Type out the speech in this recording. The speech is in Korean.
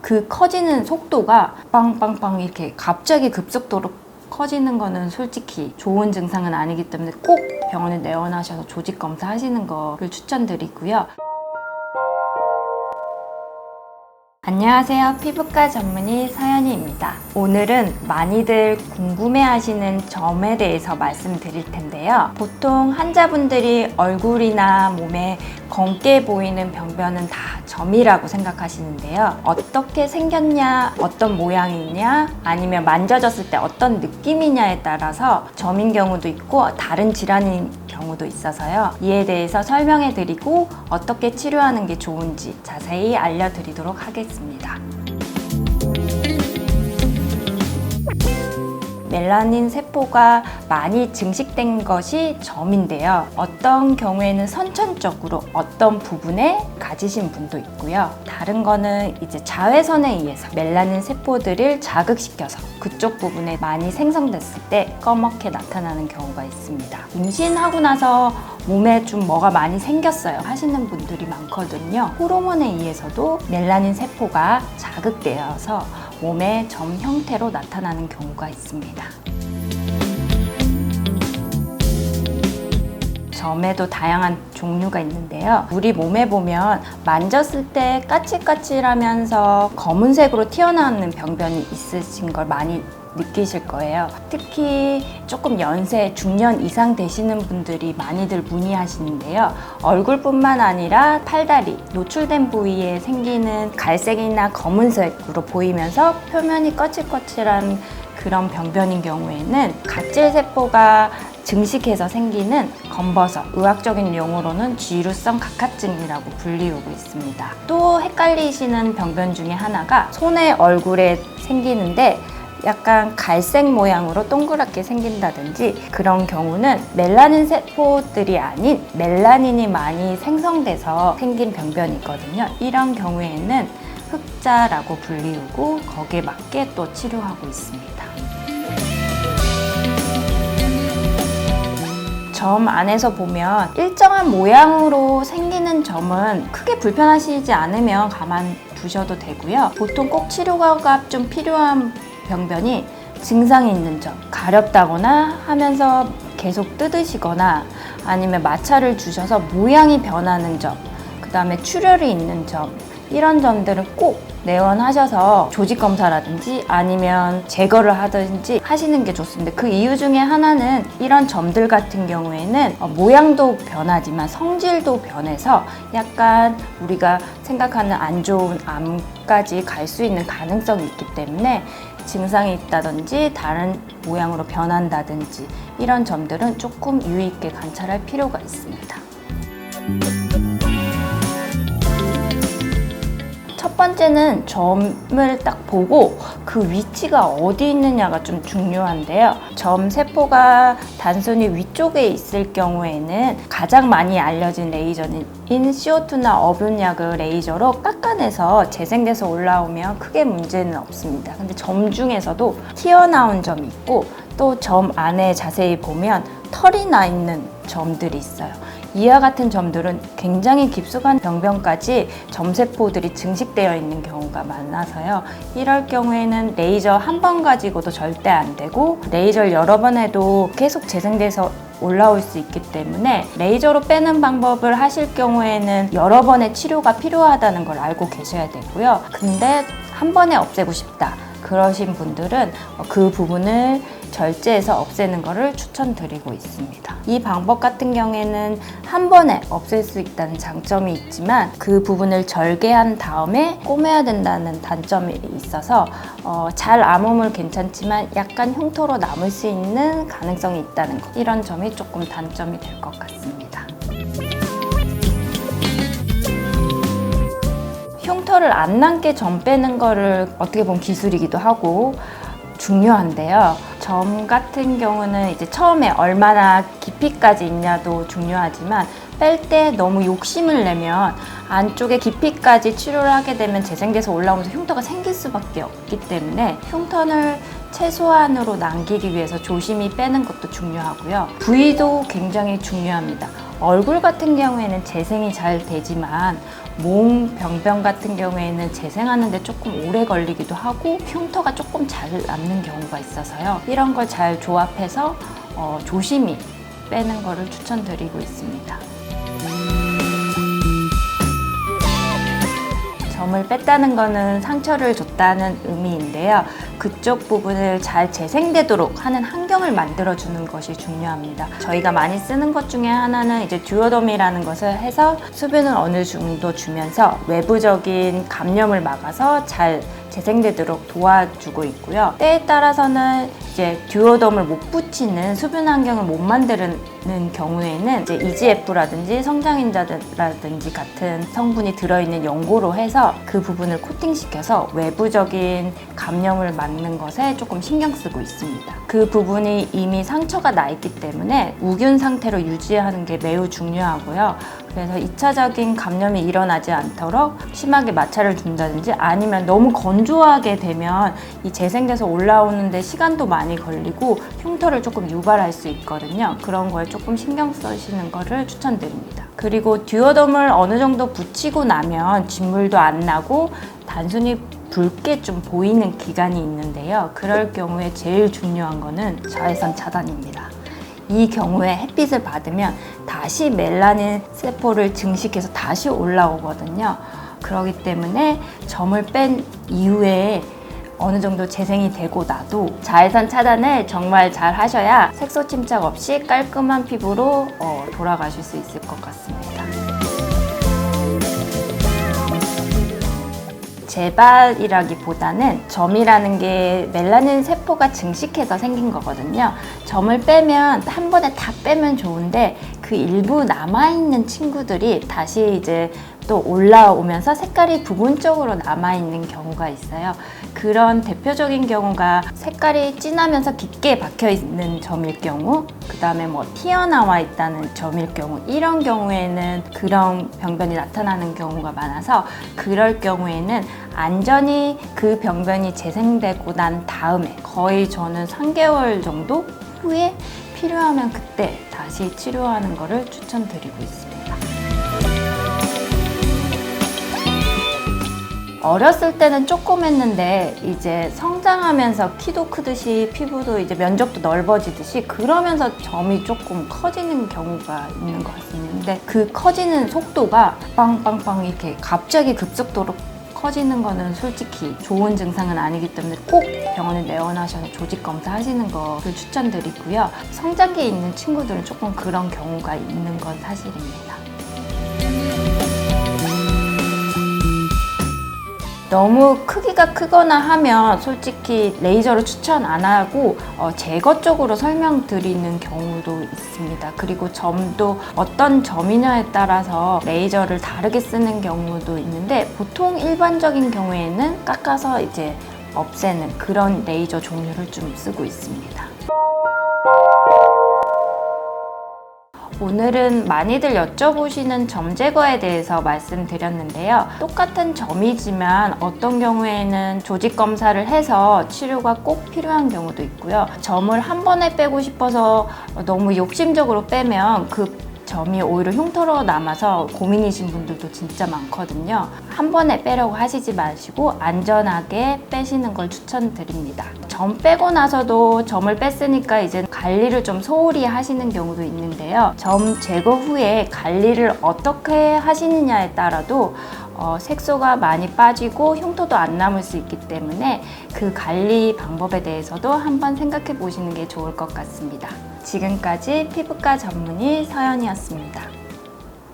그 커지는 속도가 빵빵빵 이렇게 갑자기 급속도로 커지는 거는 솔직히 좋은 증상은 아니기 때문에 꼭 병원에 내원하셔서 조직 검사 하시는 거를 추천드리고요. 안녕하세요. 피부과 전문의 서연이입니다. 오늘은 많이들 궁금해하시는 점에 대해서 말씀드릴 텐데요. 보통 환자분들이 얼굴이나 몸에 검게 보이는 병변은 다 점이라고 생각하시는데요. 어떻게 생겼냐, 어떤 모양이냐, 아니면 만져졌을 때 어떤 느낌이냐에 따라서 점인 경우도 있고 다른 질환인 경우도 있어서요. 이에 대해서 설명해 드리고 어떻게 치료하는 게 좋은지 자세히 알려드리도록 하겠습니다. 멜라닌 세포가 많이 증식된 것이 점인데요. 어떤 경우에는 선천적으로 어떤 부분에 가지신 분도 있고요. 다른 거는 이제 자외선에 의해서 멜라닌 세포들을 자극시켜서 그쪽 부분에 많이 생성됐을 때 검게 나타나는 경우가 있습니다. 임신하고 나서 몸에 좀 뭐가 많이 생겼어요 하시는 분들이 많거든요. 호르몬에 의해서도 멜라닌 세포가 자극되어서 몸에 점 형태로 나타나는 경우가 있습니다. 점에도 다양한 종류가 있는데요. 우리 몸에 보면 만졌을 때 까칠까칠하면서 검은색으로 튀어나오는 병변이 있으신 걸 많이 느끼실 거예요. 특히 조금 연세, 중년 이상 되시는 분들이 많이들 문의하시는데요. 얼굴뿐만 아니라 팔다리, 노출된 부위에 생기는 갈색이나 검은색으로 보이면서 표면이 거칠거칠한 그런 병변인 경우에는 각질세포가 증식해서 생기는 검버섯, 의학적인 용어로는 쥐루성 각화증이라고 불리우고 있습니다. 또 헷갈리시는 병변 중에 하나가 손에 얼굴에 생기는데 약간 갈색 모양으로 동그랗게 생긴다든지 그런 경우는 멜라닌 세포들이 아닌 멜라닌이 많이 생성돼서 생긴 병변이거든요. 이런 경우에는 흑자라고 불리우고 거기에 맞게 또 치료하고 있습니다. 점 안에서 보면 일정한 모양으로 생기는 점은 크게 불편하시지 않으면 가만 두셔도 되고요. 보통 꼭 치료가 좀 필요한 병변이 증상이 있는 점, 가렵다거나 하면서 계속 뜯으시거나 아니면 마찰을 주셔서 모양이 변하는 점, 그 다음에 출혈이 있는 점, 이런 점들은 꼭 내원하셔서 조직 검사라든지 아니면 제거를 하든지 하시는 게 좋습니다. 그 이유 중에 하나는 이런 점들 같은 경우에는 모양도 변하지만 성질도 변해서 약간 우리가 생각하는 안 좋은 암까지 갈 수 있는 가능성이 있기 때문에 증상이 있다든지 다른 모양으로 변한다든지 이런 점들은 조금 유의 있게 관찰할 필요가 있습니다. 첫 번째는 점을 딱 보고 그 위치가 어디 있느냐가 좀 중요한데요. 점 세포가 단순히 위쪽에 있을 경우에는 가장 많이 알려진 레이저인 CO2나 어분야그 레이저로 깎아내서 재생돼서 올라오면 크게 문제는 없습니다. 근데 점 중에서도 튀어나온 점이 있고 또 점 안에 자세히 보면 털이 나 있는 점들이 있어요. 이와 같은 점들은 굉장히 깊숙한 병변까지 점세포들이 증식되어 있는 경우가 많아서요. 이럴 경우에는 레이저 한 번 가지고도 절대 안 되고 레이저를 여러 번 해도 계속 재생돼서 올라올 수 있기 때문에 레이저로 빼는 방법을 하실 경우에는 여러 번의 치료가 필요하다는 걸 알고 계셔야 되고요. 근데 한 번에 없애고 싶다 그러신 분들은 그 부분을 절제해서 없애는 것을 추천드리고 있습니다. 이 방법 같은 경우에는 한 번에 없앨 수 있다는 장점이 있지만 그 부분을 절개한 다음에 꼬매야 된다는 단점이 있어서 잘 아물면 괜찮지만 약간 흉터로 남을 수 있는 가능성이 있다는 것, 이런 점이 조금 단점이 될 것 같습니다. 흉터를 안 남게 점 빼는 거를 어떻게 보면 기술이기도 하고 중요한데요. 점 같은 경우는 이제 처음에 얼마나 깊이까지 있냐도 중요하지만 뺄 때 너무 욕심을 내면 안쪽에 깊이까지 치료를 하게 되면 재생돼서 올라오면서 흉터가 생길 수밖에 없기 때문에 흉터를 최소한으로 남기기 위해서 조심히 빼는 것도 중요하고요. 부위도 굉장히 중요합니다. 얼굴 같은 경우에는 재생이 잘 되지만 몸 병변 같은 경우에는 재생하는데 조금 오래 걸리기도 하고 흉터가 조금 잘 남는 경우가 있어서요. 이런 걸 잘 조합해서 조심히 빼는 거를 추천드리고 있습니다. 점을 뺐다는 거는 상처를 줬다는 의미인데요. 그쪽 부분을 잘 재생되도록 하는 환경을 만들어주는 것이 중요합니다. 저희가 많이 쓰는 것 중에 하나는 이제 듀오덤이라는 것을 해서 수분을 어느 정도 주면서 외부적인 감염을 막아서 잘 재생되도록 도와주고 있고요. 때에 따라서는 이제 듀오덤을 못 붙이는 수분 환경을 못 만드는 경우에는 이제 EGF라든지 성장인자라든지 같은 성분이 들어있는 연고로 해서 그 부분을 코팅시켜서 외부적인 감염을 막는 것에 조금 신경 쓰고 있습니다. 그 부분이 이미 상처가 나 있기 때문에 우균 상태로 유지하는 게 매우 중요하고요. 그래서 2차적인 감염이 일어나지 않도록 심하게 마찰을 준다든지 아니면 너무 건조하게 되면 이 재생돼서 올라오는데 시간도 많이 걸리고 흉터를 조금 유발할 수 있거든요. 그런 거에 조금 신경 쓰시는 거를 추천드립니다. 그리고 듀오덤을 어느 정도 붙이고 나면 진물도 안 나고 단순히 붉게 좀 보이는 기간이 있는데요. 그럴 경우에 제일 중요한 거는 자외선 차단입니다. 이 경우에 햇빛을 받으면 다시 멜라닌 세포를 증식해서 다시 올라오거든요. 그렇기 때문에 점을 뺀 이후에 어느 정도 재생이 되고 나도 자외선 차단을 정말 잘 하셔야 색소 침착 없이 깔끔한 피부로 돌아가실 수 있을 것 같습니다. 재발이라기보다는 점이라는 게 멜라닌 세포가 증식해서 생긴 거거든요. 점을 빼면 한 번에 다 빼면 좋은데 그 일부 남아있는 친구들이 다시 이제 또 올라오면서 색깔이 부분적으로 남아있는 경우가 있어요. 그런 대표적인 경우가 색깔이 진하면서 깊게 박혀있는 점일 경우, 그 다음에 뭐 튀어나와 있다는 점일 경우, 이런 경우에는 그런 병변이 나타나는 경우가 많아서 그럴 경우에는 안전히 그 병변이 재생되고 난 다음에 거의 저는 3개월 정도 후에 필요하면 그때 다시 치료하는 것을 추천드리고 있습니다. 어렸을 때는 조금 했는데 이제 성장하면서 키도 크듯이 피부도 이제 면적도 넓어지듯이 그러면서 점이 조금 커지는 경우가 있는 것 같습니다. 근데 그 커지는 속도가 빵빵빵 이렇게 갑자기 급속도로 커지는 거는 솔직히 좋은 증상은 아니기 때문에 꼭 병원에 내원하셔서 조직 검사 하시는 거를 추천드리고요. 성장기에 있는 친구들은 조금 그런 경우가 있는 건 사실입니다. 너무 크기가 크거나 하면 솔직히 레이저를 추천 안 하고 제거 쪽으로 설명드리는 경우도 있습니다. 그리고 점도 어떤 점이냐에 따라서 레이저를 다르게 쓰는 경우도 있는데 보통 일반적인 경우에는 깎아서 이제 없애는 그런 레이저 종류를 좀 쓰고 있습니다. 오늘은 많이들 여쭤보시는 점 제거에 대해서 말씀드렸는데요. 똑같은 점이지만 어떤 경우에는 조직 검사를 해서 치료가 꼭 필요한 경우도 있고요. 점을 한 번에 빼고 싶어서 너무 욕심적으로 빼면 그 점이 오히려 흉터로 남아서 고민이신 분들도 진짜 많거든요. 한 번에 빼려고 하시지 마시고 안전하게 빼시는 걸 추천드립니다. 점 빼고 나서도 점을 뺐으니까 이제 관리를 좀 소홀히 하시는 경우도 있는데요. 점 제거 후에 관리를 어떻게 하시느냐에 따라도 색소가 많이 빠지고 흉터도 안 남을 수 있기 때문에 그 관리 방법에 대해서도 한번 생각해 보시는 게 좋을 것 같습니다. 지금까지 피부과 전문의 서연이었습니다.